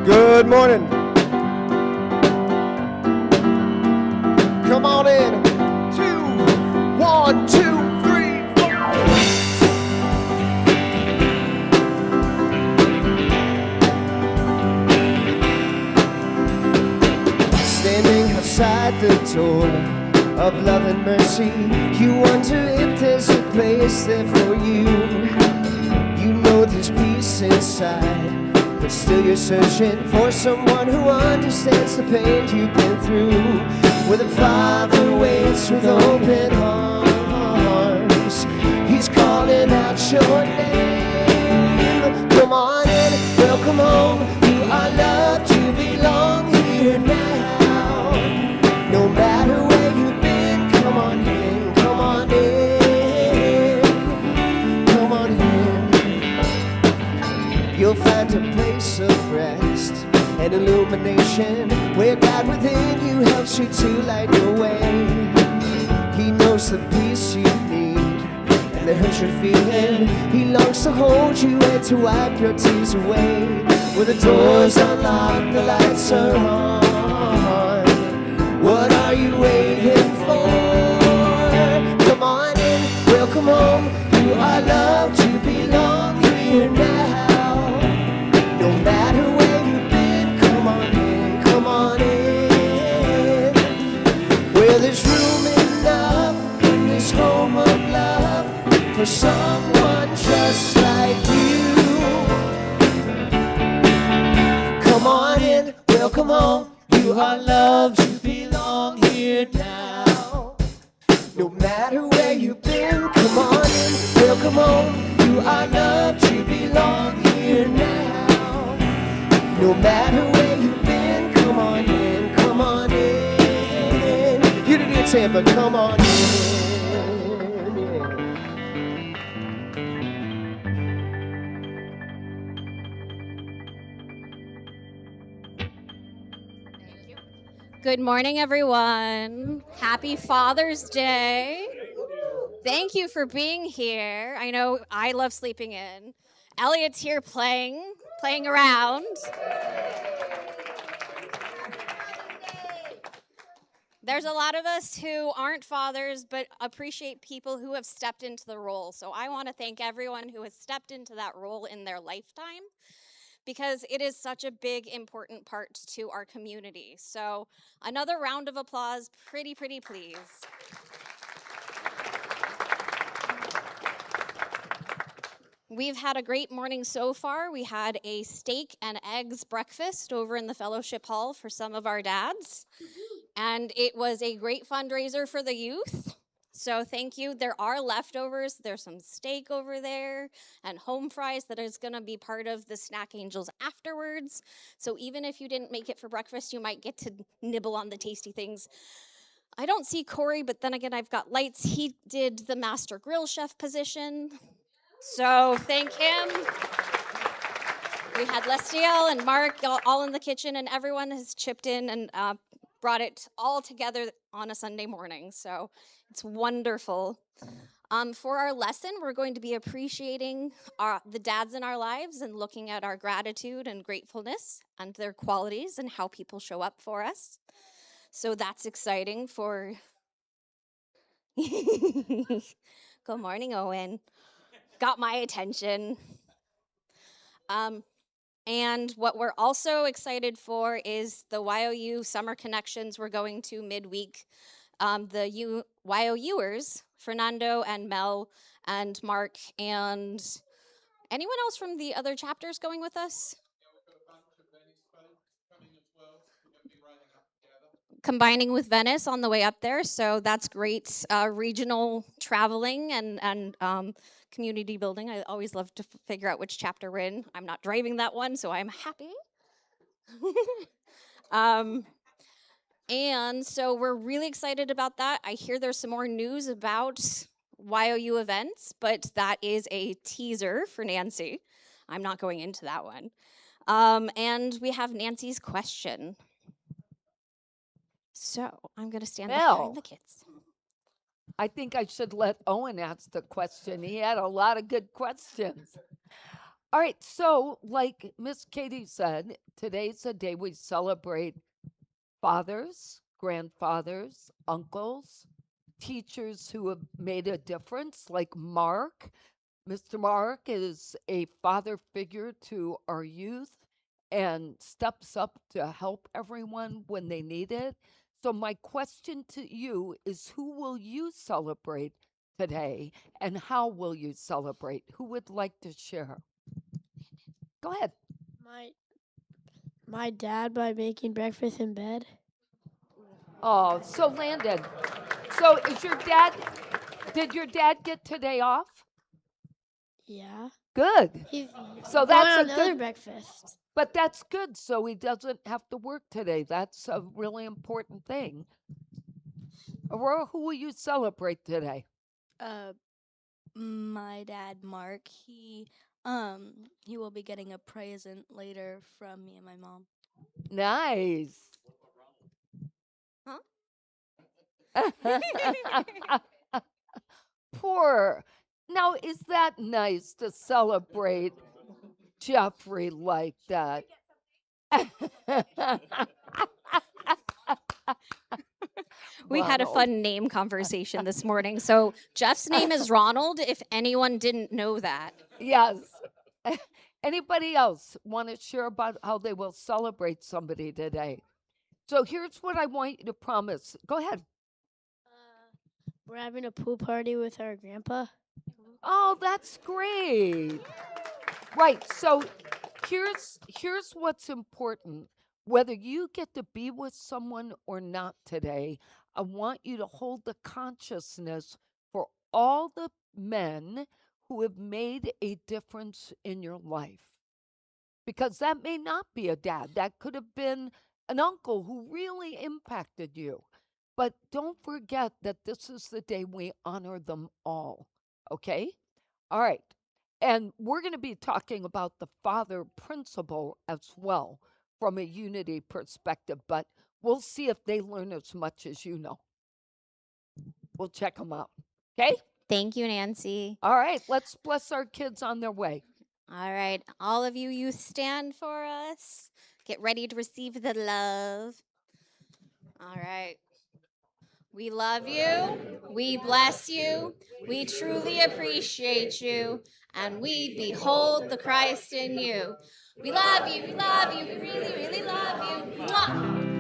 Good morning. Come on in. 2, 1, 2, 3, 4. Standing outside the door of love and mercy, you wonder if there's a place there for you. You know there's peace inside, but still you're searching for someone who understands the pain you've been through. Where the Father waits with open arms, He's calling out your name. Come on in, welcome home. You are loved, you belong here now. No matter where you've been, come on in, come on in, come on in. You'll find a place of rest and illumination, where God within you helps you to light your way. He knows the peace you need and the hurt you're feeling. He longs to hold you and to wipe your tears away. Where the doors are locked, the lights are on. What are you waiting for? Come on in, welcome home. You are loved, you belong here now. No matter where you've been, come on in, come on in. Where there's room enough in this home of love for someone just like you. Come on in, welcome home. You are loved, you belong here now. No matter where you've been, come on in, welcome home. You are loved, you belong here now. No matter where you've been, come on in, come on in. You didn't get it, but come on in. Good morning, everyone. Happy Father's Day. Thank you for being here. I know I love sleeping in. Elliot's here playing around. There's a lot of us who aren't fathers, but appreciate people who have stepped into the role. So I want to thank everyone who has stepped into that role in their lifetime. because it is such a big, important part to our community. So another round of applause, pretty please. We've had a great morning so far. We had a steak and eggs breakfast over in the fellowship hall for some of our dads. And it was a great fundraiser for the youth. So thank you. There are leftovers. There's some steak over there and home fries that is going to be part of the Snack Angels afterwards. So even if you didn't make it for breakfast, you might get to nibble on the tasty things. I don't see Corey, but then again, I've got lights. He did the master grill chef position. So thank him. We had Lestiel and Mark all in the kitchen, and everyone has chipped in and brought it all together on a Sunday morning. So it's wonderful. For our lesson, we're going to be appreciating the dads in our lives and looking at our gratitude and gratefulness and their qualities and how people show up for us. So that's exciting for... Good morning, Owen. Got my attention. And what we're also excited for is the YOU Summer Connections we're going to midweek. The YOUers, Fernando and Mel and Mark, and anyone else from the other chapters going with us? Combining with Venice on the way up there, so that's great. Regional traveling and community building. I always love to figure out which chapter we're in. I'm not driving that one, so I'm happy. And so we're really excited about that. I hear there's some more news about YOU events, but that is a teaser for Nancy. I'm not going into that one. And we have Nancy's question. So I'm going to stand behind the kids. I think I should let Owen ask the question. He had a lot of good questions. All right, so like Miss Katie said, today's a day we celebrate fathers, grandfathers, uncles, teachers who have made a difference, like Mark. Mr. Mark is a father figure to our youth and steps up to help everyone when they need it. So my question to you is, who will you celebrate today and how will you celebrate? Who would like to share? Go ahead. My dad, by making breakfast in bed. Oh, so Landon, so did your dad get today off? Yeah. Good. He's So that's going on another breakfast. But that's good, so he doesn't have to work today. That's a really important thing. Aurora, who will you celebrate today? My dad, Mark, he will be getting a present later from me and my mom. Nice. Huh? Poor. Now, is that nice to celebrate Jeffrey like that? We had a fun name conversation this morning. So Jeff's name is Ronald, if anyone didn't know that. Yes. Anybody else want to share about how they will celebrate somebody today? So here's what I want you to promise. Go ahead. We're having a pool party with our grandpa. Oh, that's great. Right. So here's what's important. Whether you get to be with someone or not today, I want you to hold the consciousness for all the men who have made a difference in your life. Because that may not be a dad. That could have been an uncle who really impacted you. But don't forget that this is the day we honor them all. Okay? All right. And we're going to be talking about the father principle as well from a unity perspective, but we'll see if they learn as much as you know. We'll check them out. Okay? Thank you, Nancy. All right. Let's bless our kids on their way. All right. All of you youth stand for us. Get ready to receive the love. All right. We love you. We bless you. We truly appreciate you. And we behold the Christ in you. We love you. We love you. We really, really love you. Mwah!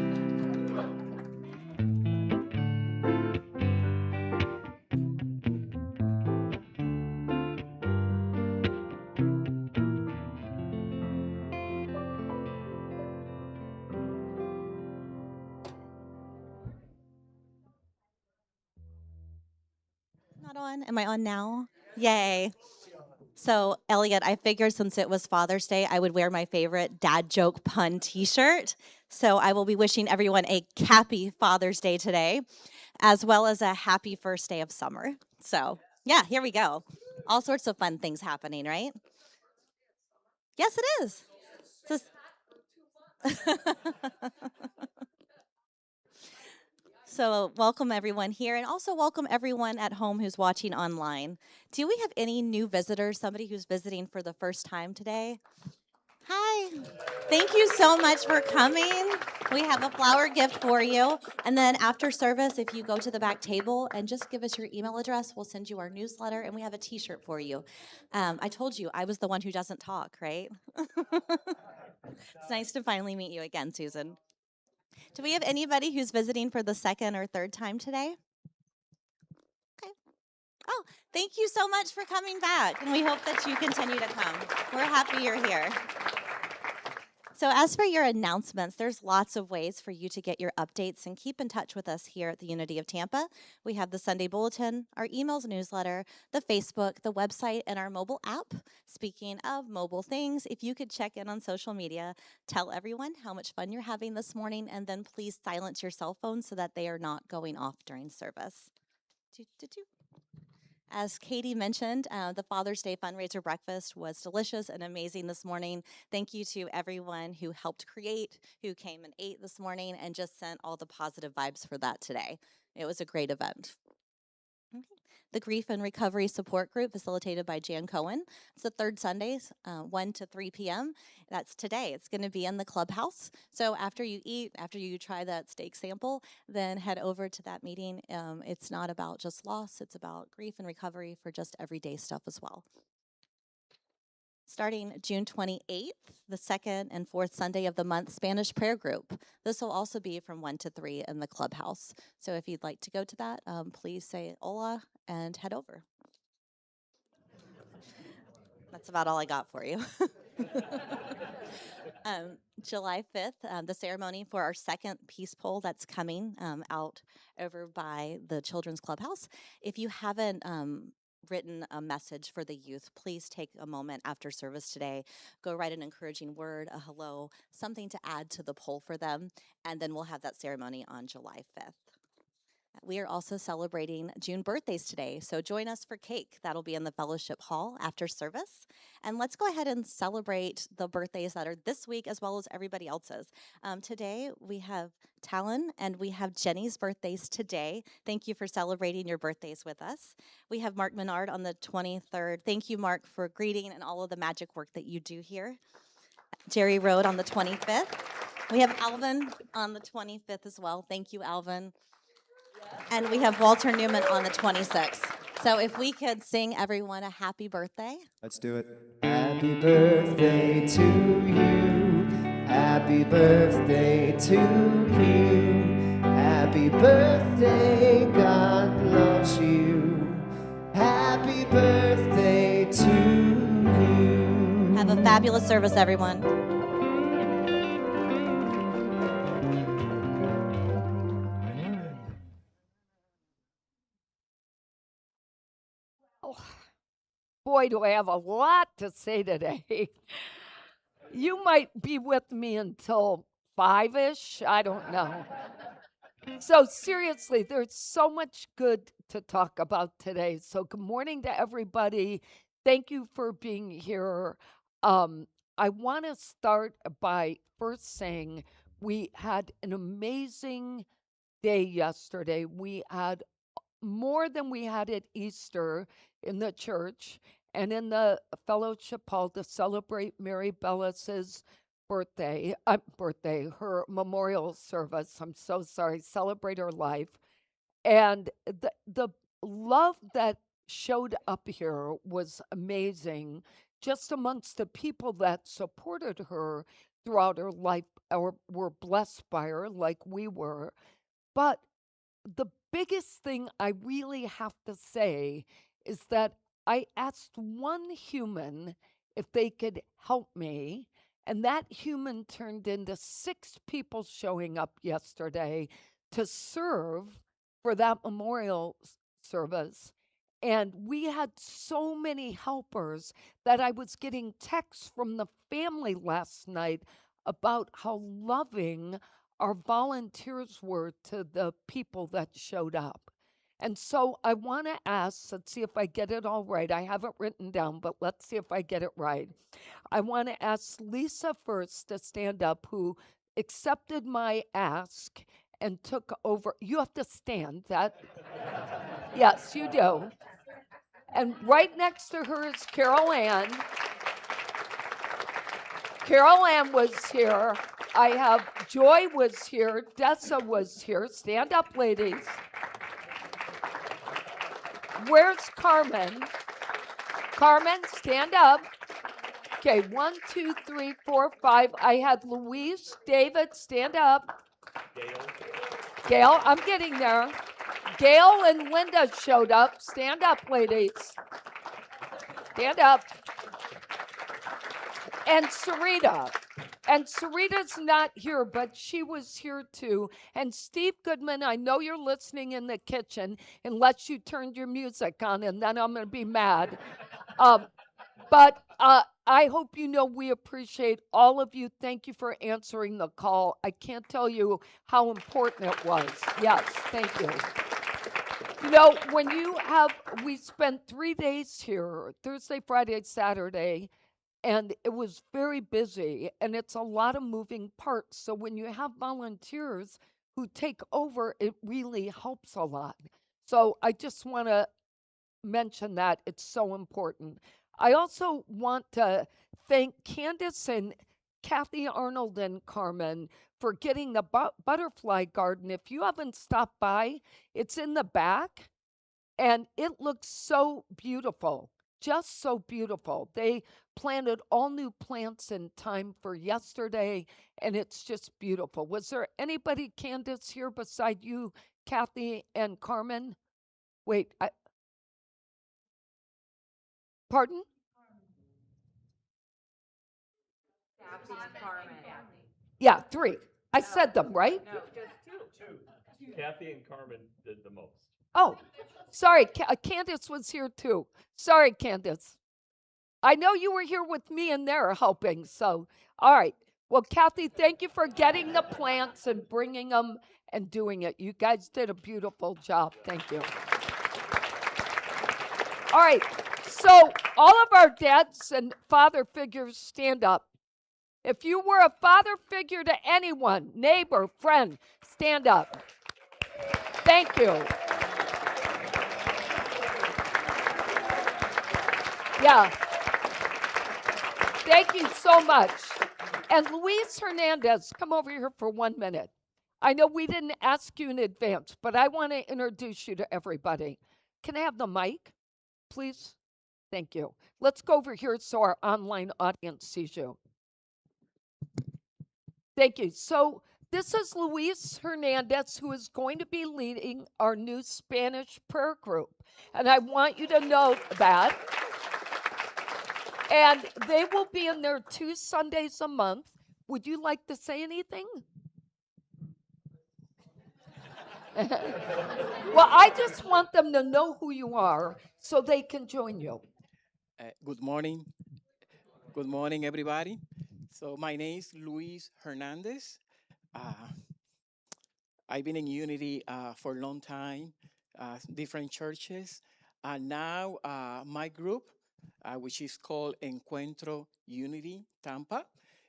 Not on? Am I on now? Yay. So, Elliot, I figured since it was Father's Day, I would wear my favorite dad joke pun t shirt. So, I will be wishing everyone a happy Father's Day today, as well as a happy first day of summer. So, yeah, here we go. All sorts of fun things happening, right? Yes, it is. It's So, welcome everyone here, and also welcome everyone at home who's watching online. Do we have any new visitors, somebody who's visiting for the first time today? Hi. Thank you so much for coming. We have a flower gift for you. And then after service, if you go to the back table and just give us your email address, we'll send you our newsletter, and we have a t shirt for you. I told you I was the one who doesn't talk, right? It's nice to finally meet you again, Susan. Do we have anybody who's visiting for the second or third time today? Okay. Oh, thank you so much for coming back, and we hope that you continue to come. We're happy you're here. So as for your announcements, there's lots of ways for you to get your updates and keep in touch with us here at the Unity of Tampa. We have the Sunday Bulletin, our emails newsletter, the Facebook, the website, and our mobile app. Speaking of mobile things, if you could check in on social media, tell everyone how much fun you're having this morning, and then please silence your cell phones so that they are not going off during service. As Katie mentioned, the Father's Day fundraiser breakfast was delicious and amazing this morning. Thank you to everyone who helped create, who came and ate this morning, and just sent all the positive vibes for that today. It was a great event. Okay. The Grief and Recovery Support Group, facilitated by Jan Cohen. It's the third Sundays, 1 to 3 p.m. That's today. It's going to be in the clubhouse. So after you eat, after you try that steak sample, then head over to that meeting. It's not about just loss, it's about grief and recovery for just everyday stuff as well. Starting June 28th, the second and fourth Sunday of the month, Spanish prayer group. This will also be from 1 to 3 in the clubhouse. So if you'd like to go to that, please say hola and head over. That's about all I got for you. July 5th, the ceremony for our second peace pole that's coming out over by the Children's Clubhouse. If you haven't written a message for the youth, please take a moment after service today. Go write an encouraging word, a hello, something to add to the poll for them, and then we'll have that ceremony on July 5th. We are also celebrating June birthdays today, so join us for cake. That'll be in the fellowship hall after service. And let's go ahead and celebrate the birthdays that are this week as well as everybody else's. Today we have Talon and we have Jenny's birthdays today. Thank you for celebrating your birthdays with us. We have Mark Menard on the 23rd. Thank you, Mark, for greeting and all of the magic work that you do here. Jerry Road on the 25th. We have Alvin on the 25th as well. Thank you, Alvin. And we have Walter Newman on the 26th. So if we could sing everyone a happy birthday. Let's do it. Happy birthday to you. Happy birthday to you. Happy birthday, God loves you. Happy birthday to you. Have a fabulous service, everyone. Boy, do I have a lot to say today. You might be with me until 5-ish. I don't know. So seriously, there's so much good to talk about today. So good morning to everybody. Thank you for being here. I want to start by first saying we had an amazing day yesterday. We had more than we had at Easter in the church and in the fellowship hall to celebrate Mary Bellis's birthday, her memorial service. I'm so sorry, celebrate her life. And the love that showed up here was amazing, just amongst the people that supported her throughout her life or were blessed by her like we were. But the biggest thing I really have to say is that I asked one human if they could help me, and that human turned into 6 people showing up yesterday to serve for that memorial service. And we had so many helpers that I was getting texts from the family last night about how loving our volunteers were to the people that showed up. And so I want to ask, let's see if I get it all right. I have it written down, but let's see if I get it right. I want to ask Lisa first to stand up, who accepted my ask and took over. You have to stand. That yes, you do. And right next to her is Carol Ann. Carol Ann was here. I have Joy was here. Dessa was here. Stand up, ladies. Where's Carmen? Carmen, stand up. Okay, 1, 2, 3, 4, 5. I had Louise, David, stand up. Gail, I'm getting there. Gail and Linda showed up. Stand up, ladies. Stand up. And Sarita. And Sarita's not here, but she was here too. And Steve Goodman, I know you're listening in the kitchen, unless you turned your music on, and then I'm going to be mad. But I hope you know we appreciate all of you. Thank you for answering the call. I can't tell you how important it was. Yes, thank you. You know, we spent 3 days here, Thursday, Friday, Saturday, and it was very busy, and it's a lot of moving parts. So when you have volunteers who take over, it really helps a lot. So I just want to mention that. It's so important. I also want to thank Candace and Kathy Arnold and Carmen for getting the butterfly garden. If you haven't stopped by, it's in the back, and it looks so beautiful. Just so beautiful. They planted all new plants in time for yesterday, and it's just beautiful. Was there anybody, Candace, here beside you, Kathy and Carmen? Wait, pardon? Yeah, 3. I said them, right? Two. Kathy and Carmen did the most. Oh, sorry, Candace was here too. Sorry, Candace. I know you were here with me and they're helping, so all right. Well, Kathy, thank you for getting the plants and bringing them and doing it. You guys did a beautiful job. Thank you. All right, so all of our dads and father figures, stand up. If you were a father figure to anyone, neighbor, friend, stand up. Thank you. Yeah. Thank you so much. And Luis Hernandez, come over here for 1 minute. I know we didn't ask you in advance, but I want to introduce you to everybody. Can I have the mic, please? Thank you. Let's go over here so our online audience sees you. Thank you. So this is Luis Hernandez, who is going to be leading our new Spanish prayer group. And I want you to know that. And they will be in there 2 Sundays a month. Would you like to say anything? Well, I just want them to know who you are so they can join you. Good morning. Good morning, everybody. So my name is Luis Hernandez. I've been in Unity for a long time, different churches. Now my group, which is called Encuentro Unity Tampa,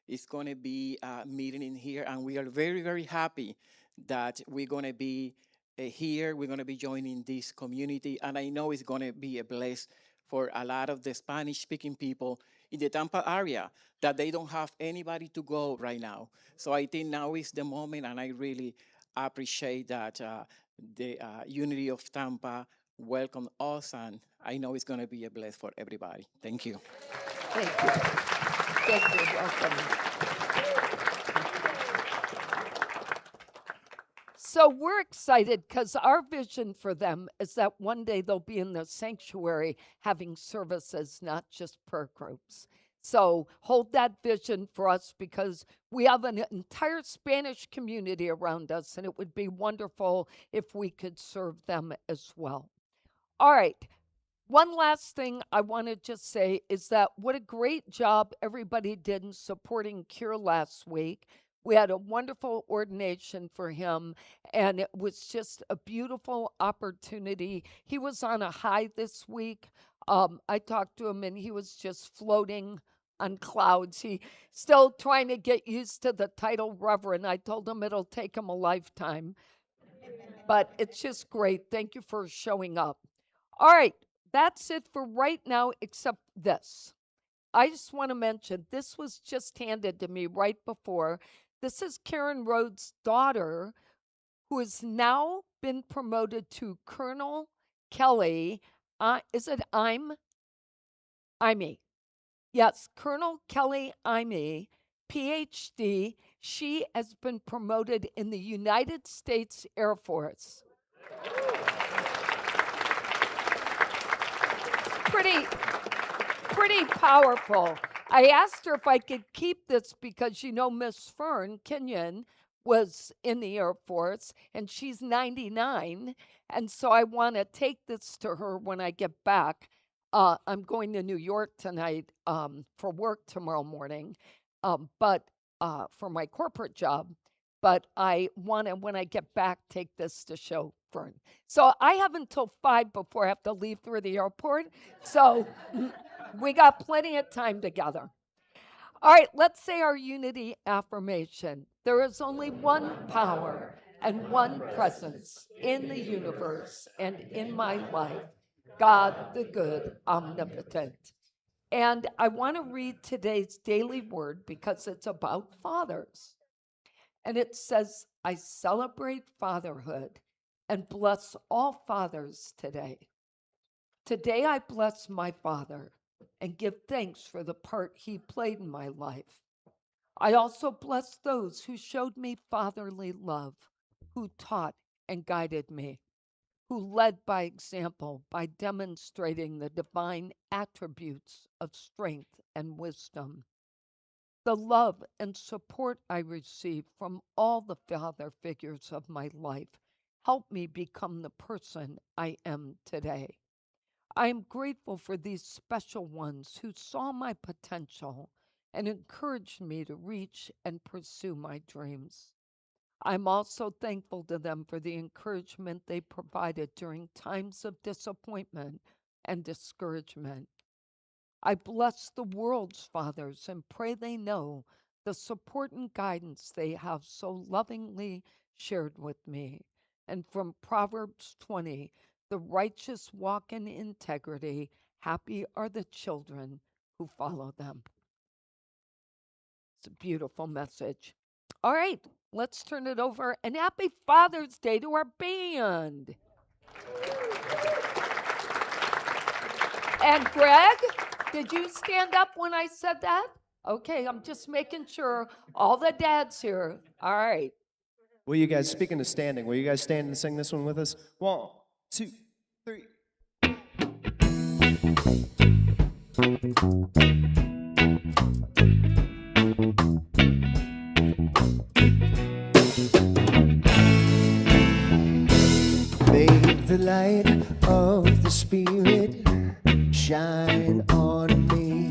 is going to be meeting in here. And we are very, very happy that we're going to be here. We're going to be joining this community. And I know it's going to be a bless for a lot of the Spanish-speaking people in the Tampa area that they don't have anybody to go right now. So I think now is the moment, and I really appreciate that the Unity of Tampa welcome us, and I know it's going to be a bless for everybody. Thank you. Thank you. Thank you. Welcome. So we're excited because our vision for them is that one day they'll be in the sanctuary having services, not just prayer groups. So hold that vision for us because we have an entire Spanish community around us, and it would be wonderful if we could serve them as well. All right. One last thing I want to just say is that what a great job everybody did in supporting Keir last week. We had a wonderful ordination for him, and it was just a beautiful opportunity. He was on a high this week. I talked to him, and he was just floating on clouds. He still trying to get used to the title Reverend. I told him it'll take him a lifetime, but it's just great. Thank you for showing up. All right. That's it for right now, except this. I just want to mention, this was just handed to me right before. This is Karen Rhodes' daughter, who has now been promoted to Colonel Kelly. Is it Imee? Yes, Colonel Kelly Imee, PhD. She has been promoted in the United States Air Force. Pretty powerful. I asked her if I could keep this because, Miss Fern Kenyon was in the Air Force and she's 99. And so I want to take this to her when I get back. I'm going to New York tonight for work tomorrow morning, but for my corporate job. But I want to, when I get back, take this to show Fern. So I have until 5 before I have to leave through the airport. So we got plenty of time together. All right, let's say our unity affirmation. There is only one power and one presence in the universe and in my life, God the good, omnipotent. And I want to read today's daily word because it's about fathers. And it says, I celebrate fatherhood and bless all fathers today. Today I bless my father and give thanks for the part he played in my life. I also bless those who showed me fatherly love, who taught and guided me, who led by example by demonstrating the divine attributes of strength and wisdom. The love and support I received from all the father figures of my life helped me become the person I am today. I am grateful for these special ones who saw my potential and encouraged me to reach and pursue my dreams. I'm also thankful to them for the encouragement they provided during times of disappointment and discouragement. I bless the world's fathers and pray they know the support and guidance they have so lovingly shared with me. And from Proverbs 20, the righteous walk in integrity. Happy are the children who follow them. It's a beautiful message. All right, let's turn it over. And happy Father's Day to our band. And Greg, did you stand up when I said that? Okay, I'm just making sure all the dads here. All right. Will you guys, speaking of standing, will you guys stand and sing this one with us? 1, 2, 3. May the light of the Spirit shine on me.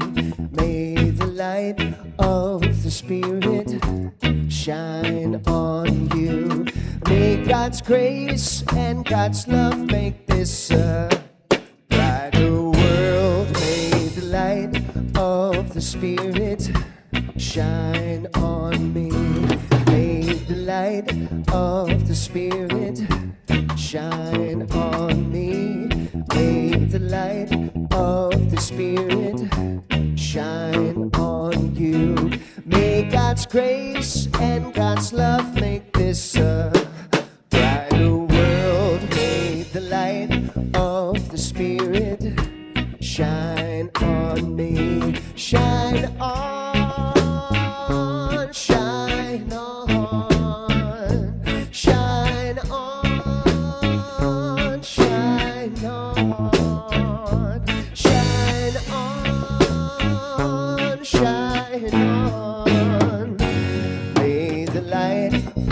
May the light of the Spirit shine on you. May God's grace and God's love make this a brighter world. May the light of the Spirit shine on me. May the light of the Spirit shine on me. May the light of the Spirit shine on you. May God's grace and God's love make this a brighter world.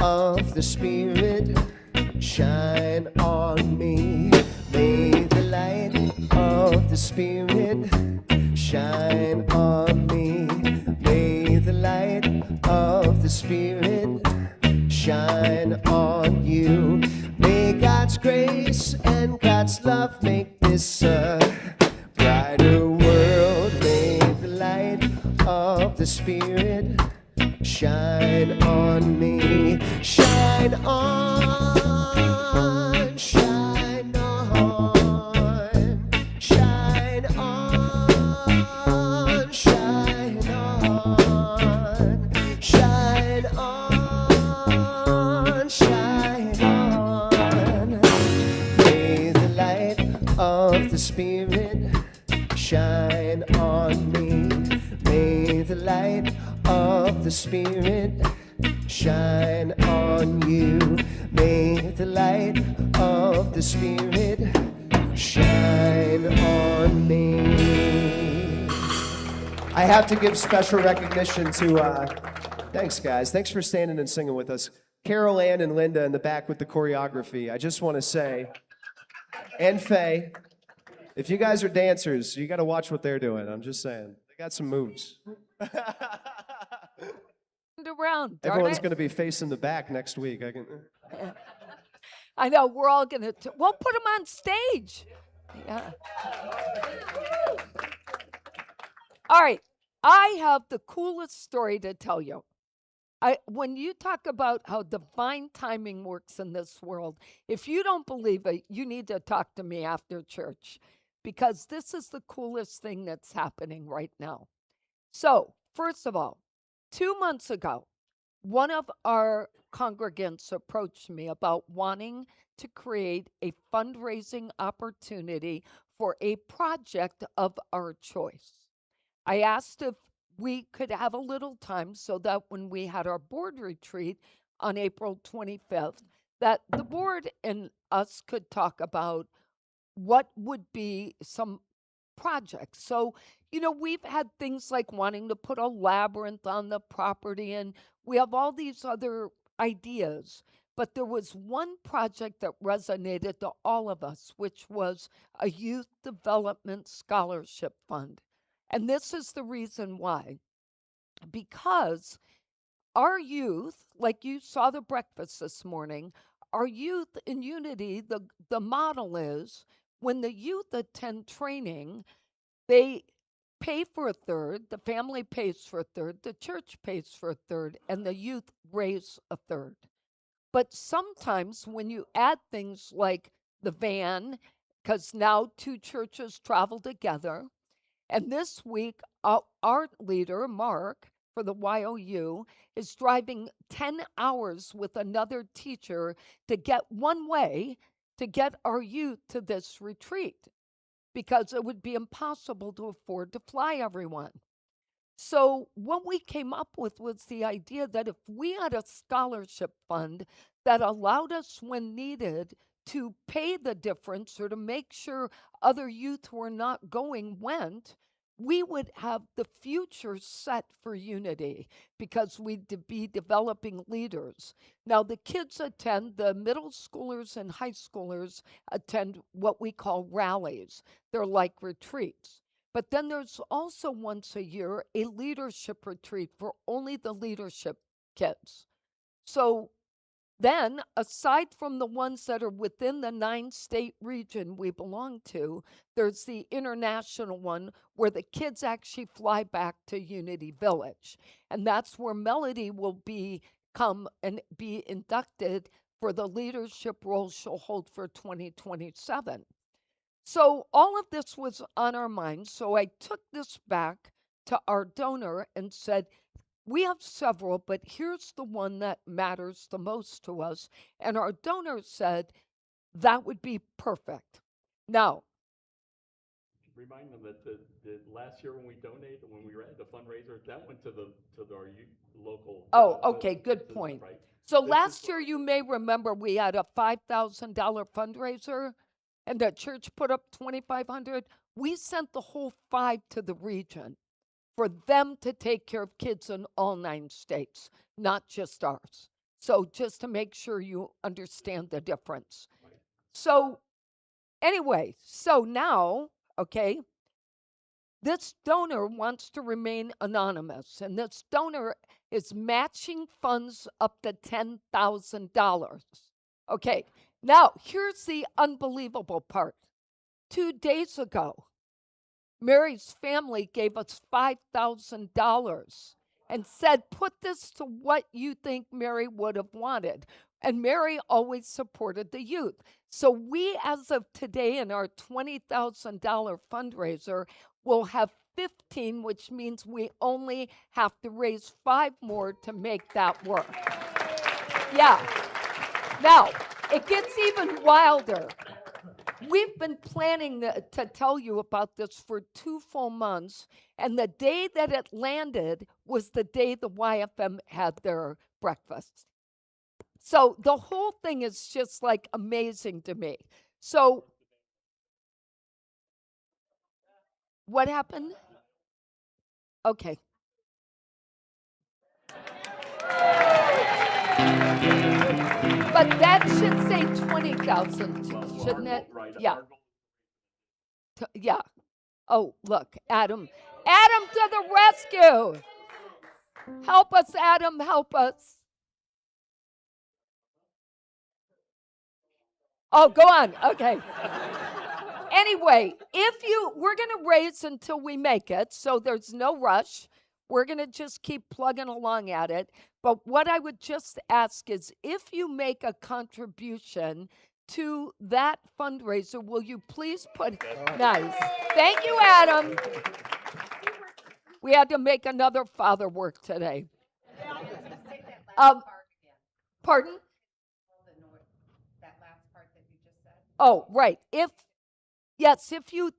of the Spirit shine on me. May the light of the Spirit shine on me. May the light of the Spirit shine on you. May God's grace and God's love make this a brighter world. May the light of the Spirit shine on me. Shine on, shine on, shine on, shine on, shine on, shine on. May the light of the Spirit shine on me. May the light of the Spirit shine on you. May the light of the Spirit shine on me. I have to give special recognition to, thanks guys, thanks for standing and singing with us. Carol Ann and Linda in the back with the choreography. I just want to say, and Faye, if you guys are dancers, you got to watch what they're doing. I'm just saying, they got some moves. Around. Everyone's going to be facing the back next week. I know, we're all going to, we'll put them on stage. Yeah. All right, I have the coolest story to tell you. When you talk about how divine timing works in this world, if you don't believe it, you need to talk to me after church, because this is the coolest thing that's happening right now. So, first of all, 2 months ago, one of our congregants approached me about wanting to create a fundraising opportunity for a project of our choice. I asked if we could have a little time so that when we had our board retreat on April 25th, that the board and us could talk about what would be some projects. So, we've had things like wanting to put a labyrinth on the property, and we have all these other ideas. But there was one project that resonated to all of us, which was a youth development scholarship fund. And this is the reason why. Because our youth, like you saw the breakfast this morning, our youth in Unity, the model is when the youth attend training, they pay for a third, the family pays for a third, the church pays for a third, and the youth raise a third. But sometimes when you add things like the van, because now 2 churches travel together, and this week our leader, Mark, for the YOU, is driving 10 hours with another teacher to get one way to get our youth to this retreat, because it would be impossible to afford to fly everyone. So what we came up with was the idea that if we had a scholarship fund that allowed us, when needed, to pay the difference or to make sure other youth who are not going went, we would have the future set for Unity, because we'd be developing leaders. Now, the kids attend, the middle schoolers and high schoolers attend what we call rallies. They're like retreats. But then there's also once a year a leadership retreat for only the leadership kids. So then, aside from the ones that are within the 9-state region we belong to, there's the international one where the kids actually fly back to Unity Village. And that's where Melody will come and be inducted for the leadership role she'll hold for 2027. So all of this was on our minds. So I took this back to our donor and said, we have several, but here's the one that matters the most to us. And our donor said, that would be perfect. Now, Remind them that the last year when we donated, when we had the fundraiser, that went to our local. Oh, okay, good business, point. right? So This last is- year, you may remember we had a $5,000 fundraiser, and the church put up $2,500. We sent the whole 5 to the region for them to take care of kids in all 9 states, not just ours. So just to make sure you understand the difference. So anyway, so now, okay, this donor wants to remain anonymous, and this donor is matching funds up to $10,000. Okay, now here's the unbelievable part. 2 days ago, Mary's family gave us $5,000 and said, put this to what you think Mary would have wanted. And Mary always supported the youth. So we, as of today, in our $20,000 fundraiser, will have 15, which means we only have to raise 5 more to make that work. Yeah. Now, it gets even wilder. We've been planning to tell you about this for 2 full months, and the day that it landed was the day the YFM had their breakfast. So the whole thing is just like amazing to me. So what happened? Okay. But that should say 20,000, shouldn't it? Yeah. Yeah. Oh, look, Adam. Adam to the rescue. Help us, Adam, help us. Oh, go on. Okay. Anyway, we're going to raise until we make it, so there's no rush. We're going to just keep plugging along at it. But what I would just ask is if you make a contribution to that fundraiser, will you please put, nice. Thank you, Adam. We had to make another father work today. Pardon? Oh, right.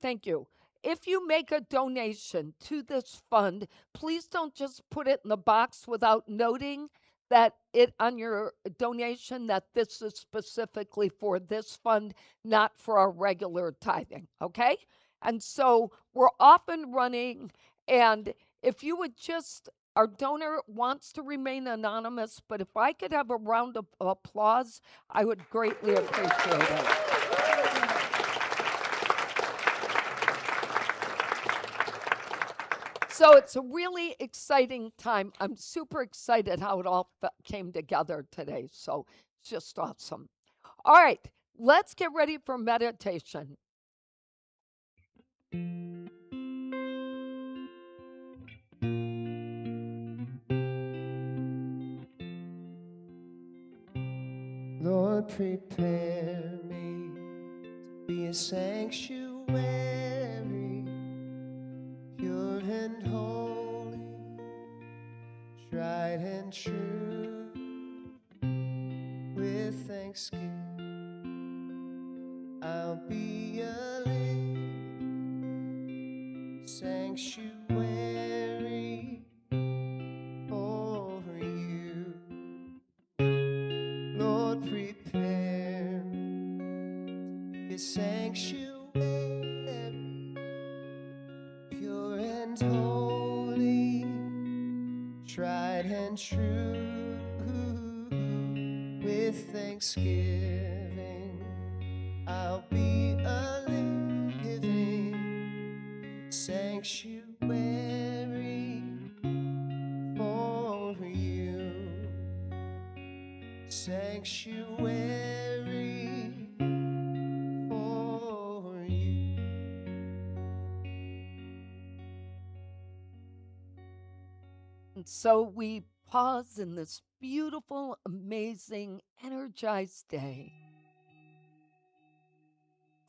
Thank you. If you make a donation to this fund, please don't just put it in the box without noting that on your donation that this is specifically for this fund, not for our regular tithing, okay? And so we're off and running, and if you would just, our donor wants to remain anonymous, but if I could have a round of applause, I would greatly appreciate it. So it's a really exciting time. I'm super excited how it all came together today. So it's just awesome. All right, let's get ready for meditation. Lord, prepare me to be a sanctuary, pure and holy, tried and true. With thanksgiving, I'll be a living sanctuary for you. Lord, prepare me a sanctuary, pure and holy, tried and true. With thanksgiving, I'll be a living sanctuary for you. Sanctuary for you. And so we pause in this beautiful, amazing, energized day,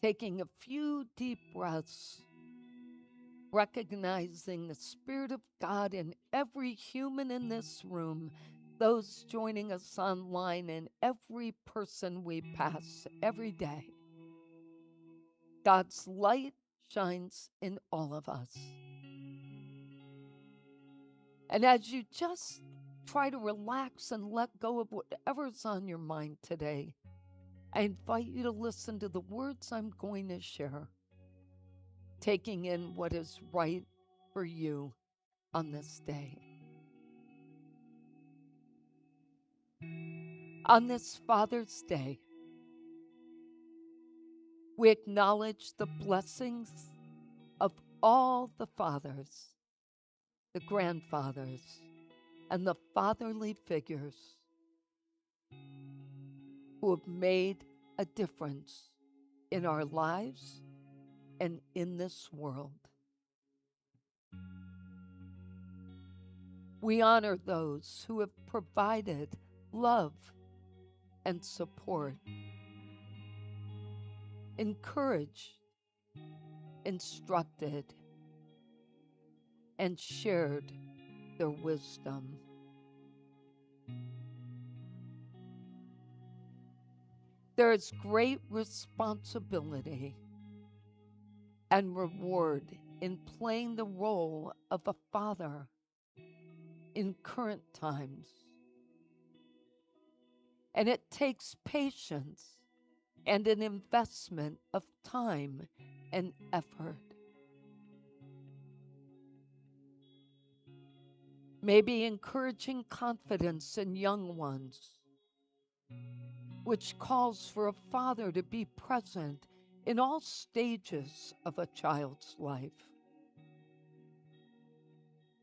taking a few deep breaths, recognizing the Spirit of God in every human in this room, those joining us online, and every person we pass every day. God's light shines in all of us. And as you just try to relax and let go of whatever's on your mind today, I invite you to listen to the words I'm going to share, taking in what is right for you on this day. On this Father's Day, we acknowledge the blessings of all the fathers, the grandfathers, and the fatherly figures who have made a difference in our lives and in this world. We honor those who have provided love and support, encouraged, instructed, and shared their wisdom. There is great responsibility and reward in playing the role of a father in current times. And it takes patience and an investment of time and effort. Maybe encouraging confidence in young ones, which calls for a father to be present in all stages of a child's life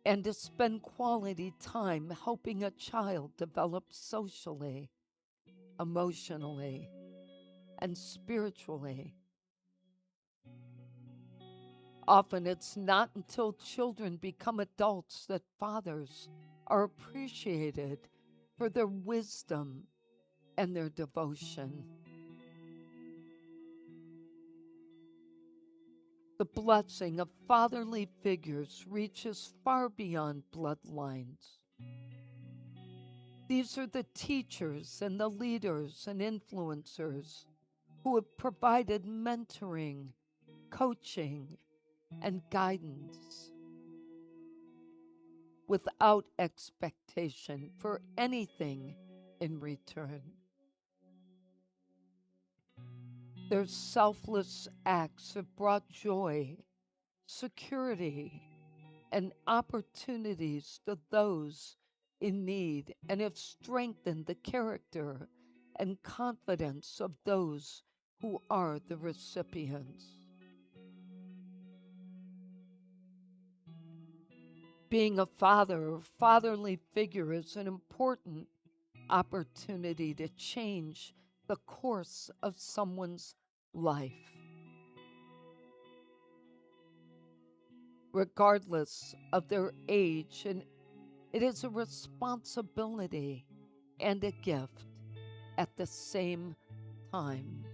and to spend quality time helping a child develop socially, emotionally, and spiritually. Often it's not until children become adults that fathers are appreciated for their wisdom and their devotion. The blessing of fatherly figures reaches far beyond bloodlines. These are the teachers and the leaders and influencers who have provided mentoring, coaching, and guidance without expectation for anything in return. Their selfless acts have brought joy, security, and opportunities to those in need and have strengthened the character and confidence of those who are the recipients. Being a father or fatherly figure is an important opportunity to change the course of someone's life. Regardless of their age, and it is a responsibility and a gift at the same time.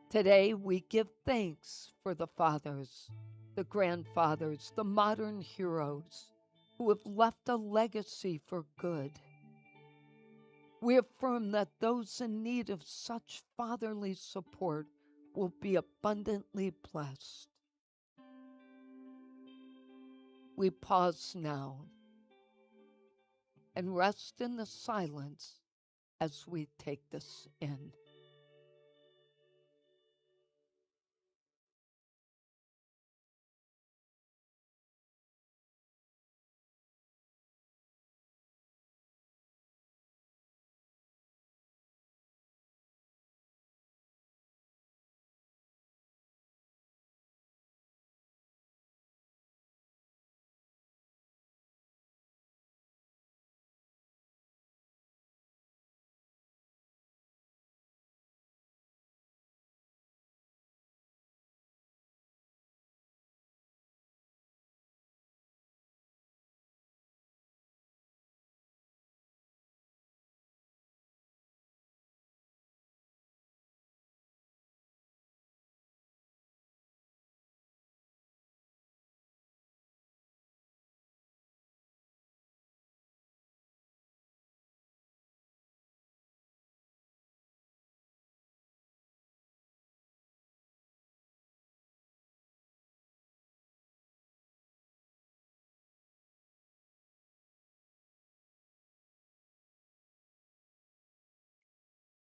Today, we give thanks for the fathers, the grandfathers, the modern heroes who have left a legacy for good. We affirm that those in need of such fatherly support will be abundantly blessed. We pause now and rest in the silence as we take this in.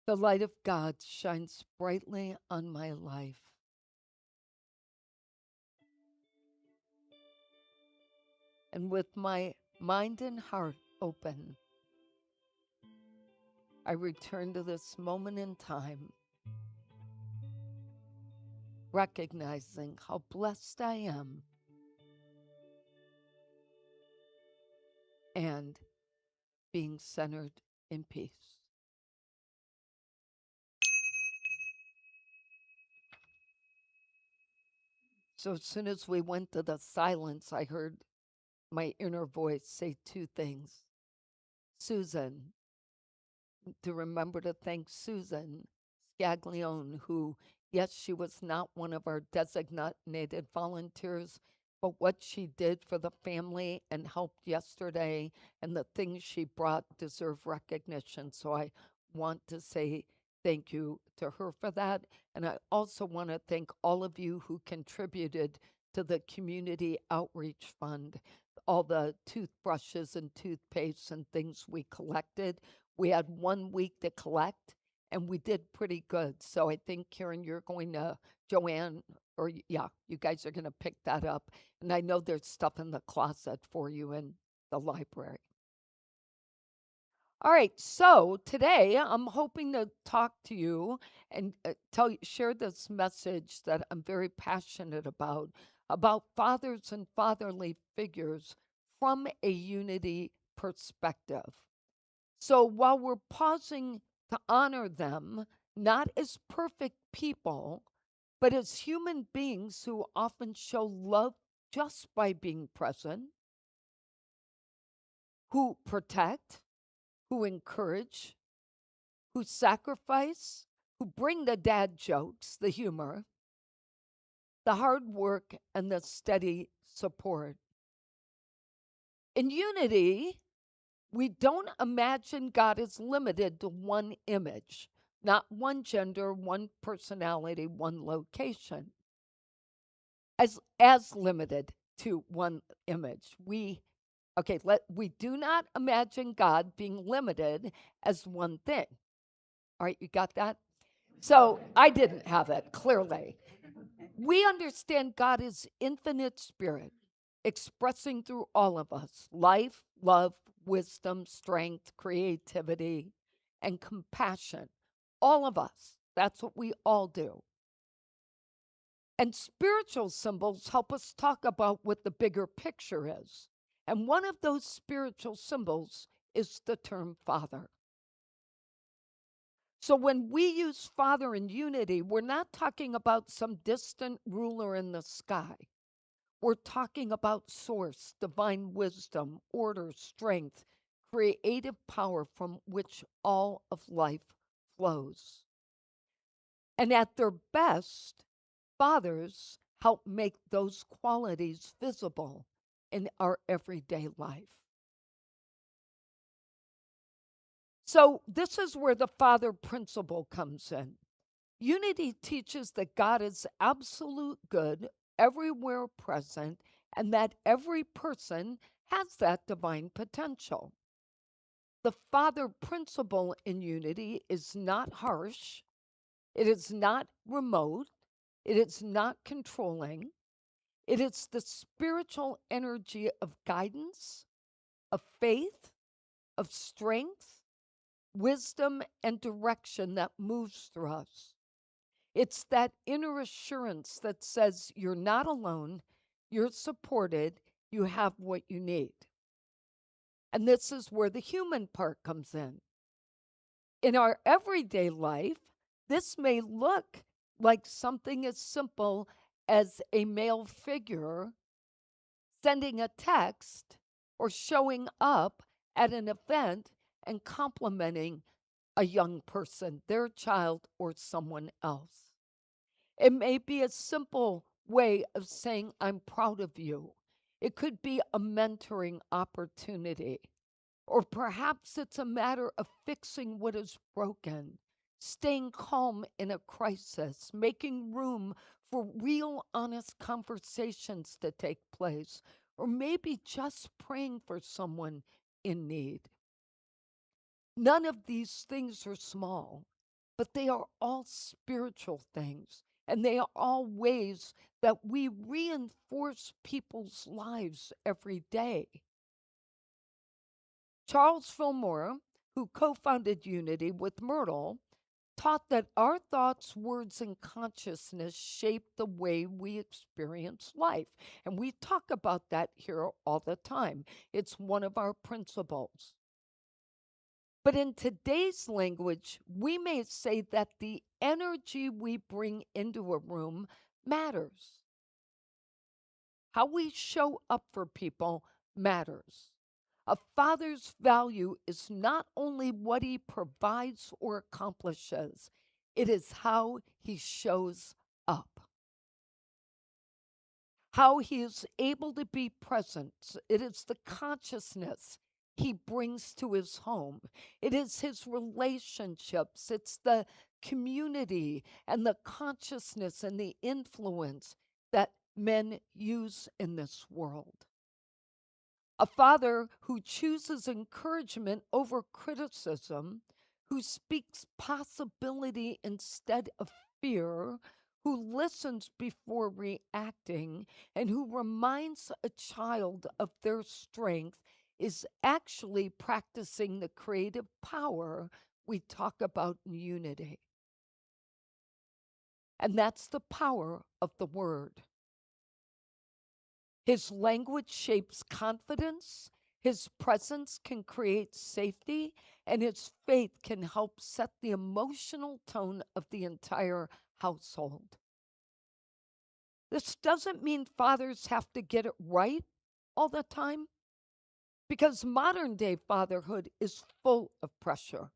The light of God shines brightly on my life. And with my mind and heart open, I return to this moment in time, recognizing how blessed I am and being centered in peace. So as soon as we went to the silence, I heard my inner voice say two things. Susan, to remember to thank Susan Scaglione, who, yes, she was not one of our designated volunteers, but what she did for the family and helped yesterday and the things she brought deserve recognition. So I want to say thank you to her for that. And I also want to thank all of you who contributed to the Community Outreach Fund, all the toothbrushes and toothpastes and things we collected. We had 1 week to collect, and we did pretty good. So I think, Karen, you're going to, Joanne, or yeah, you guys are going to pick that up. And I know there's stuff in the closet for you in the library. All right, so today I'm hoping to talk to you and share this message that I'm very passionate about fathers and fatherly figures from a unity perspective. So while we're pausing to honor them, not as perfect people, but as human beings who often show love just by being present, who protect, who encourage, who sacrifice, who bring the dad jokes, the humor, the hard work, and the steady support. In unity, we don't imagine God is limited to one image, not one gender, one personality, one location, as limited to one image. We do not imagine God being limited as one thing. All right, you got that? So I didn't have it, clearly. We understand God is infinite spirit, expressing through all of us life, love, wisdom, strength, creativity, and compassion. All of us. That's what we all do. And spiritual symbols help us talk about what the bigger picture is. And one of those spiritual symbols is the term father. So when we use father in unity, we're not talking about some distant ruler in the sky. We're talking about source, divine wisdom, order, strength, creative power from which all of life flows. And at their best, fathers help make those qualities visible in our everyday life. So this is where the father principle comes in. Unity teaches that God is absolute good, everywhere present, and that every person has that divine potential. The father principle in unity is not harsh, it is not remote, it is not controlling. It is the spiritual energy of guidance, of faith, of strength, wisdom, and direction that moves through us. It's that inner assurance that says you're not alone, you're supported, you have what you need. And this is where the human part comes in. In our everyday life, this may look like something as simple as a male figure sending a text or showing up at an event and complimenting a young person, their child, or someone else. It may be a simple way of saying, I'm proud of you. It could be a mentoring opportunity. Or perhaps it's a matter of fixing what is broken, staying calm in a crisis, making room for real, honest conversations to take place, or maybe just praying for someone in need. None of these things are small, but they are all spiritual things, and they are all ways that we reinforce people's lives every day. Charles Fillmore, who co-founded Unity with Myrtle, taught that our thoughts, words, and consciousness shape the way we experience life. And we talk about that here all the time. It's one of our principles. But in today's language, we may say that the energy we bring into a room matters. How we show up for people matters. A father's value is not only what he provides or accomplishes, it is how he shows up. How he is able to be present. It is the consciousness he brings to his home. It is his relationships. It's the community and the consciousness and the influence that men use in this world. A father who chooses encouragement over criticism, who speaks possibility instead of fear, who listens before reacting, and who reminds a child of their strength is actually practicing the creative power we talk about in Unity. And that's the power of the word. His language shapes confidence, his presence can create safety, and his faith can help set the emotional tone of the entire household. This doesn't mean fathers have to get it right all the time, because modern day fatherhood is full of pressure.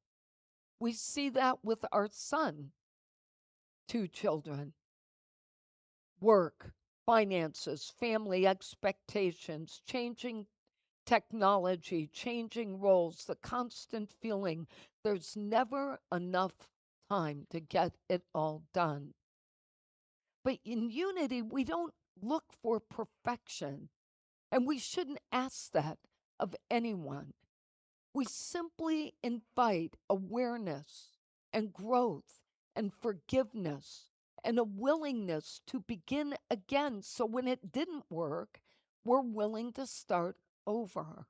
We see that with our son, 2 children, work, finances, family expectations, changing technology, changing roles, the constant feeling there's never enough time to get it all done. But in Unity, we don't look for perfection, and we shouldn't ask that of anyone. We simply invite awareness and growth and forgiveness and a willingness to begin again. So when it didn't work, we're willing to start over.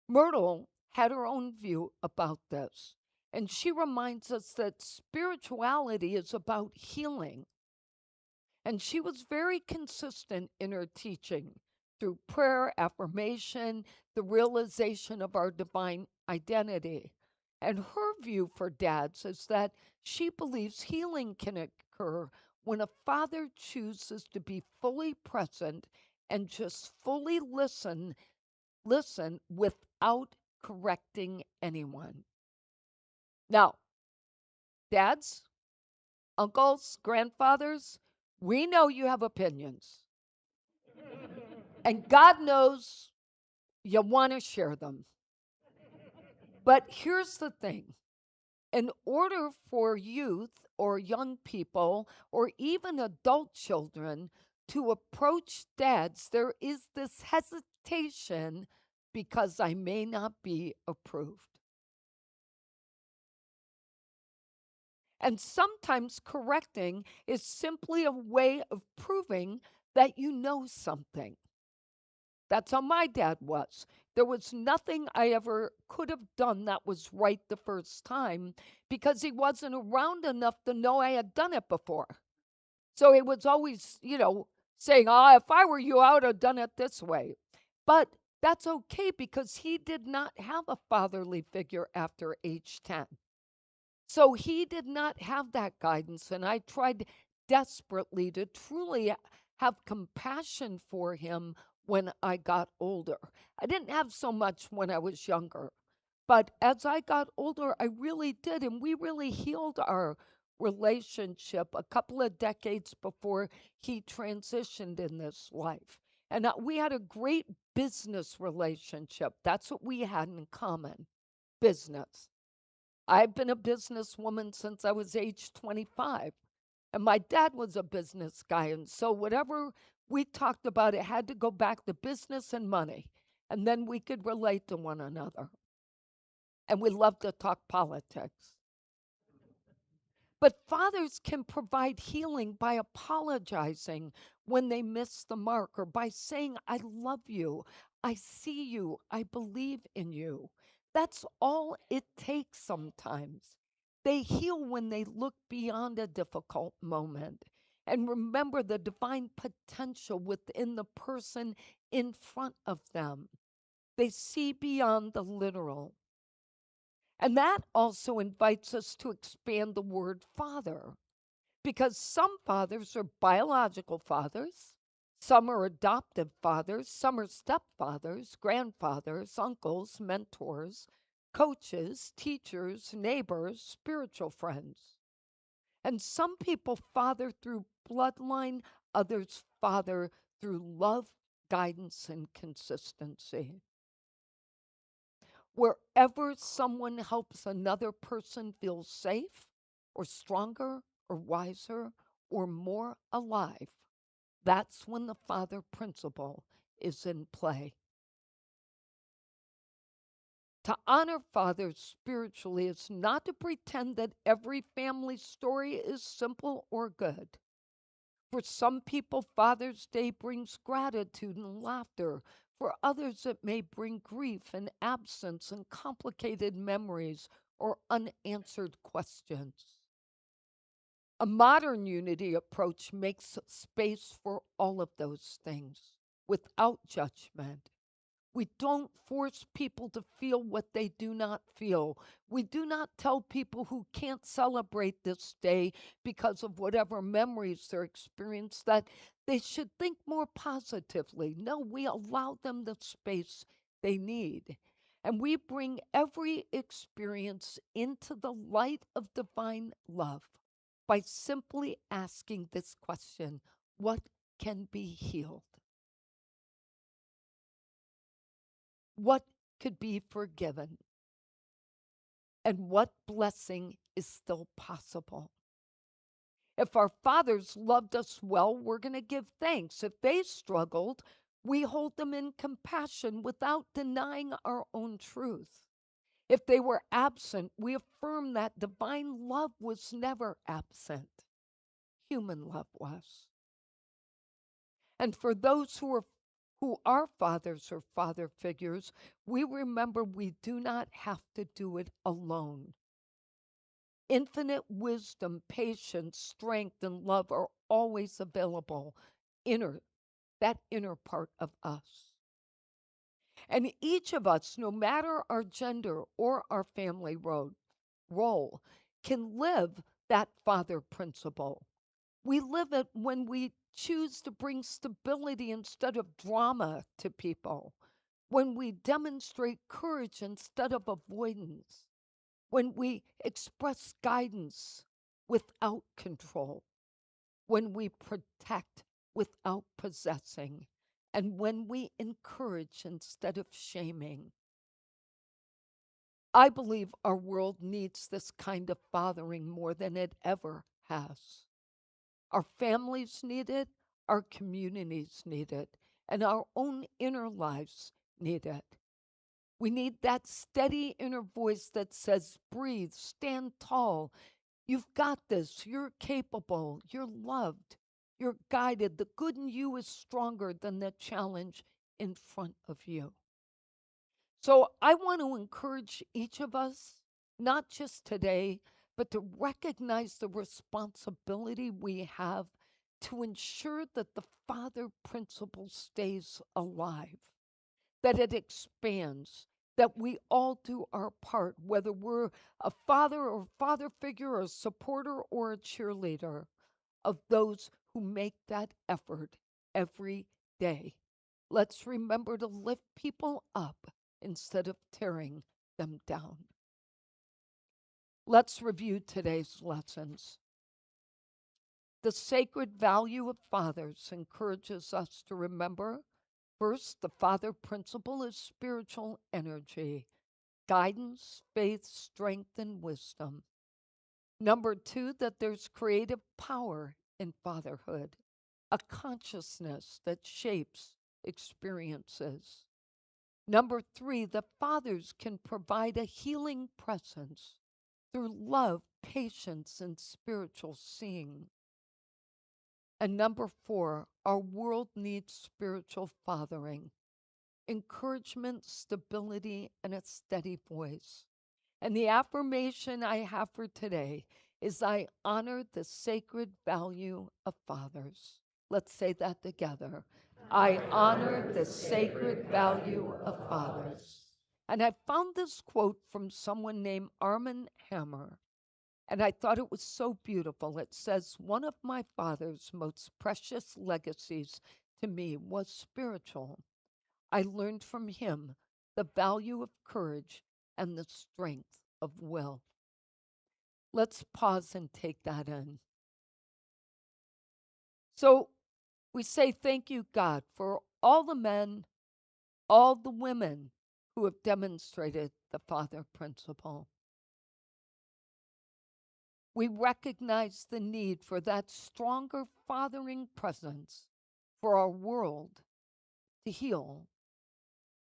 Myrtle had her own view about this, and she reminds us that spirituality is about healing. And she was very consistent in her teaching through prayer, affirmation, the realization of our divine identity. And her view for dads is that she believes healing can occur when a father chooses to be fully present and just fully listen without correcting anyone. Now, dads, uncles, grandfathers, we know you have opinions. And God knows you want to share them. But here's the thing. In order for youth or young people or even adult children to approach dads, there is this hesitation because I may not be approved. And sometimes correcting is simply a way of proving that you know something. That's how my dad was. There was nothing I ever could have done that was right the first time because he wasn't around enough to know I had done it before. So he was always, saying, if I were you, I would have done it this way. But that's okay because he did not have a fatherly figure after age 10. So he did not have that guidance, and I tried desperately to truly have compassion for him when I got older. I didn't have so much when I was younger, but as I got older, I really did, and we really healed our relationship a couple of decades before he transitioned in this life. And we had a great business relationship. That's what we had in common, business. I've been a businesswoman since I was age 25. And my dad was a business guy. And so whatever we talked about, it had to go back to business and money. And then we could relate to one another. And we loved to talk politics. But fathers can provide healing by apologizing when they miss the mark, or by saying, I love you, I see you, I believe in you. That's all it takes sometimes. They heal when they look beyond a difficult moment and remember the divine potential within the person in front of them. They see beyond the literal. And that also invites us to expand the word father, because some fathers are biological fathers, some are adoptive fathers, some are stepfathers, grandfathers, uncles, mentors, coaches, teachers, neighbors, spiritual friends. And some people father through bloodline, others father through love, guidance, and consistency. Wherever someone helps another person feel safe or stronger or wiser or more alive, that's when the father principle is in play. To honor fathers spiritually is not to pretend that every family story is simple or good. For some people, Father's Day brings gratitude and laughter. For others, it may bring grief and absence and complicated memories or unanswered questions. A modern unity approach makes space for all of those things without judgment. We don't force people to feel what they do not feel. We do not tell people who can't celebrate this day because of whatever memories they're experienced that they should think more positively. No, we allow them the space they need. And we bring every experience into the light of divine love by simply asking this question: what can be healed? What could be forgiven? And what blessing is still possible? If our fathers loved us well, we're going to give thanks. If they struggled, we hold them in compassion without denying our own truth. If they were absent, we affirm that divine love was never absent. Human love was. And for those who are fathers or father figures, we remember we do not have to do it alone. Infinite wisdom, patience, strength, and love are always available. That inner part of us. And each of us, no matter our gender or our family role, can live that father principle. We live it when we choose to bring stability instead of drama to people, when we demonstrate courage instead of avoidance, when we express guidance without control, when we protect without possessing, and when we encourage instead of shaming. I believe our world needs this kind of fathering more than it ever has. Our families need it, our communities need it, and our own inner lives need it. We need that steady inner voice that says, breathe, stand tall. You've got this. You're capable. You're loved. You're guided. The good in you is stronger than the challenge in front of you. So I want to encourage each of us, not just today, but to recognize the responsibility we have to ensure that the father principle stays alive, that it expands, that we all do our part, whether we're a father or father figure or a supporter or a cheerleader of those who make that effort every day. Let's remember to lift people up instead of tearing them down. Let's review today's lessons. The sacred value of fathers encourages us to remember, first, the father principle is spiritual energy, guidance, faith, strength, and wisdom. Number two, that there's creative power in fatherhood, a consciousness that shapes experiences. Number three, the fathers can provide a healing presence, through love, patience, and spiritual seeing. And number 4, our world needs spiritual fathering, encouragement, stability, and a steady voice. And the affirmation I have for today is I honor the sacred value of fathers. Let's say that together. I honor the sacred value of fathers. And I found this quote from someone named Armand Hammer. And I thought it was so beautiful. It says, one of my father's most precious legacies to me was spiritual. I learned from him the value of courage and the strength of will. Let's pause and take that in. So we say thank you, God, for all the men, all the women who have demonstrated the father principle. We recognize the need for that stronger fathering presence for our world to heal,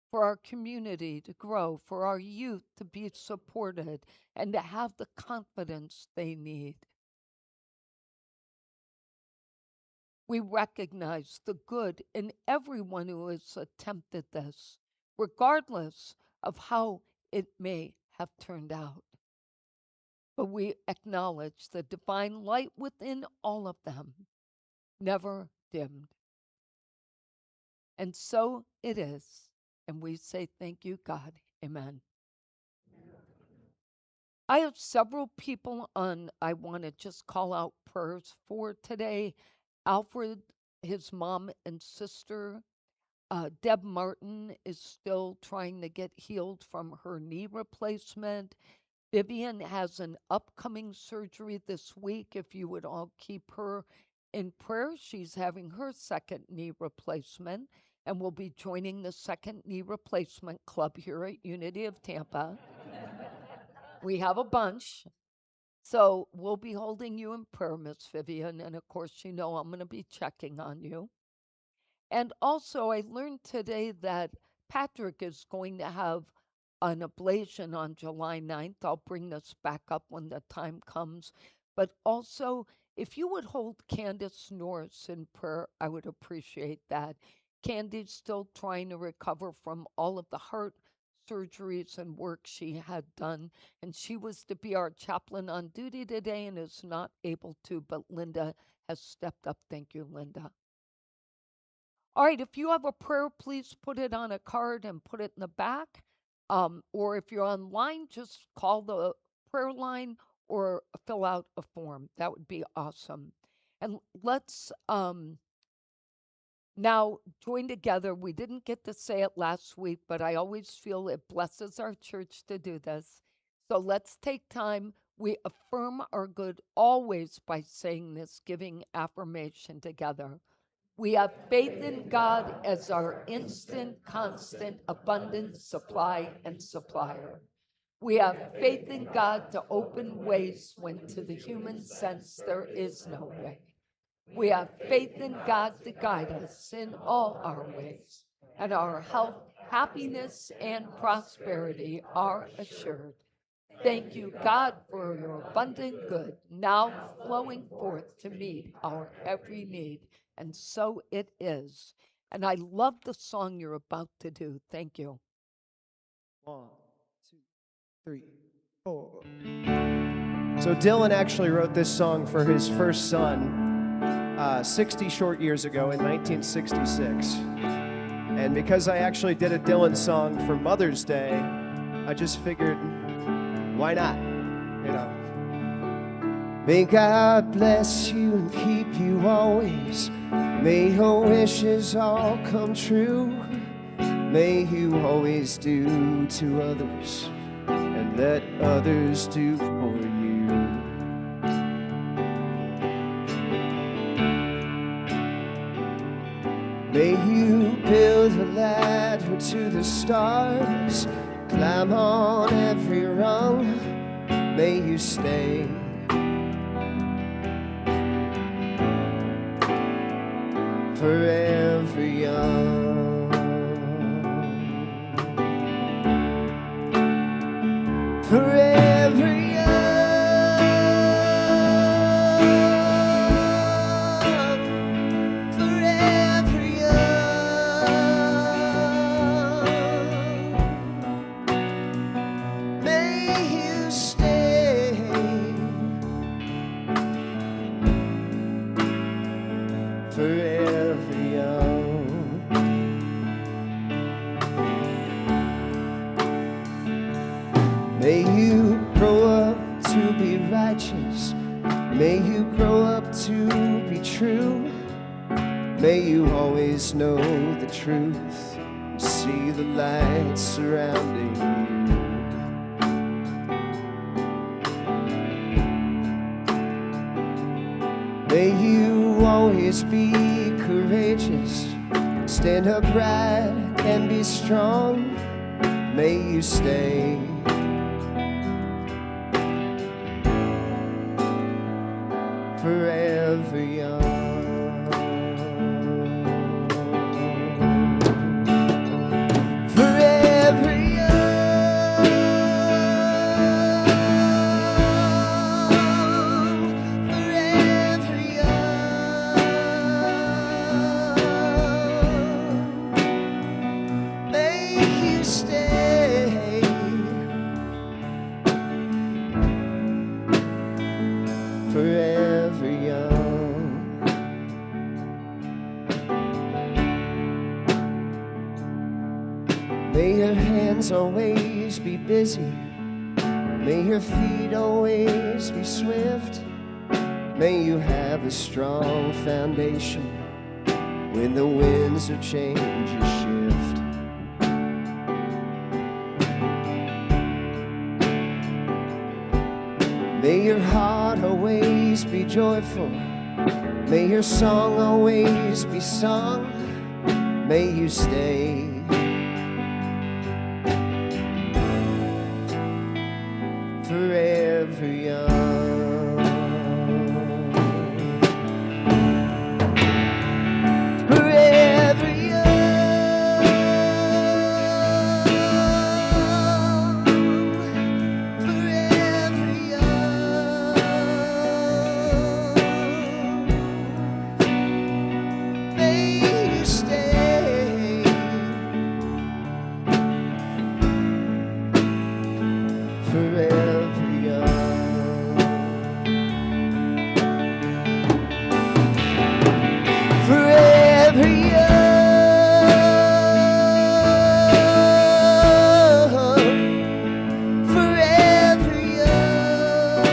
for our community to grow, for our youth to be supported, and to have the confidence they need. We recognize the good in everyone who has attempted this, regardless of how it may have turned out. But we acknowledge the divine light within all of them, never dimmed. And so it is. And we say thank you, God. Amen. I have several people on I want to just call out prayers for today. Alfred, his mom and sister. Deb Martin is still trying to get healed from her knee replacement. Vivian has an upcoming surgery this week. If you would all keep her in prayer, she's having her second knee replacement and will be joining the second knee replacement club here at Unity of Tampa. We have a bunch. So we'll be holding you in prayer, Miss Vivian. And of course, you know I'm going to be checking on you. And also, I learned today that Patrick is going to have an ablation on July 9th. I'll bring this back up when the time comes. But also, if you would hold Candace Norris in prayer, I would appreciate that. Candy's still trying to recover from all of the heart surgeries and work she had done. And she was to be our chaplain on duty today and is not able to, but Linda has stepped up. Thank you, Linda. All right, if you have a prayer, please put it on a card and put it in the back. Or if you're online, just call the prayer line or fill out a form. That would be awesome. And let's now join together. We didn't get to say it last week, but I always feel it blesses our church to do this. So let's take time. We affirm our good always by saying this giving affirmation together. We have faith in God as our instant, constant, abundant supply and supplier. We have faith in God to open ways when to the human sense there is no way. We have faith in God to guide us in all our ways, and our health, happiness, and prosperity are assured. Thank you, God, for your abundant good, now flowing forth to meet our every need. And so it is. And I love the song you're about to do. Thank you. 1, 2, 3, 4. So Dylan actually wrote this song for his first son 60 short years ago in 1966. And because I actually did a Dylan song for Mother's Day, I just figured, why not? You know. May God bless you and keep you always. May your wishes all come true. May you always do to others and let others do for you. May you build a ladder to the stars, climb on every rung. May you stay forever young. Forever young. May you grow up to be righteous. May you grow up to be true. May you always know the truth. See the light surrounding you. May you always be courageous. Stand upright and be strong. May you stay forever young. Forever young. Forever young. May you stay forever young. May your hands always be busy. May your feet always be swift. May you have a strong foundation when the winds of change shift. May your heart always be joyful. May your song always be sung. May you stay forever young. Forever young. Forever young. May you stay forever young. Forever young. Forever young.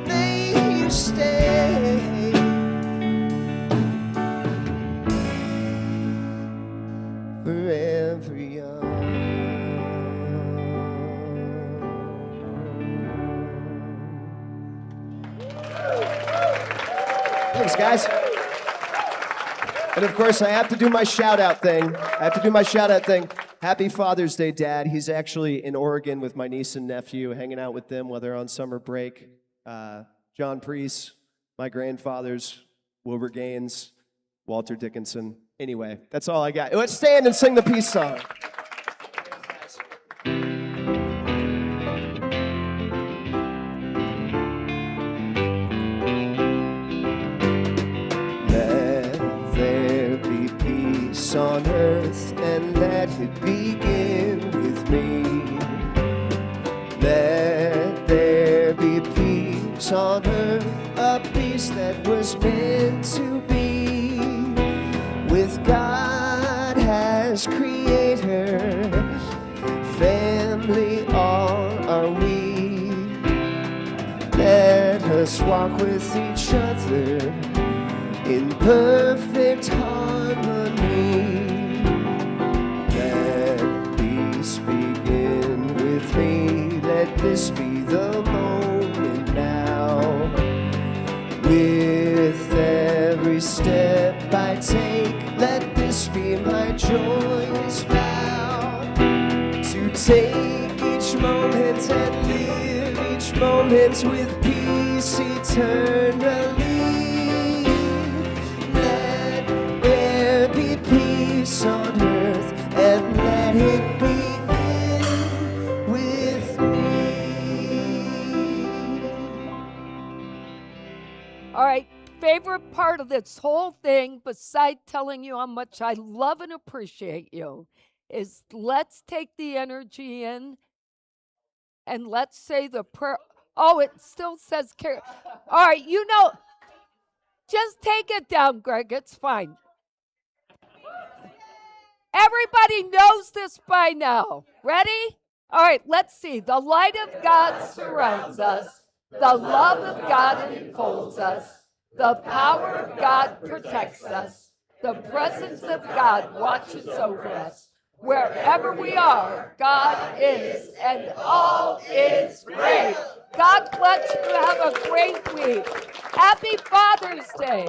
May you stay forever young. Thanks, guys. And of course, I have to do my shout-out thing. Happy Father's Day, Dad. He's actually in Oregon with my niece and nephew, hanging out with them while they're on summer break. John Priest, my grandfathers, Wilbur Gaines, Walter Dickinson. Anyway, that's all I got. Let's stand and sing the peace song. Let there be peace on earth, and let it begin with me. Let there be peace on earth, a peace that was meant to be. With God as creator, family all are we. Let us walk with each other in perfect harmony. Let peace begin with me. Let this be the moment now. With every step I take, let this be my joyous vow. To take each moment and live each moment with peace eternally. Let there be peace on earth, and let it begin with me. All right, favorite part of this whole thing, besides telling you how much I love and appreciate you, is let's take the energy in and let's say the prayer. Oh, it still says care. All right, just take it down, Greg. It's fine. Everybody. Everybody knows this by now. Ready? All right, let's see. The light of God surrounds us. The love of God enfolds us. The power of God protects us. The presence of God watches over us. Wherever we are, God is, and all is great. God bless you. Have a great week. Happy Father's Day.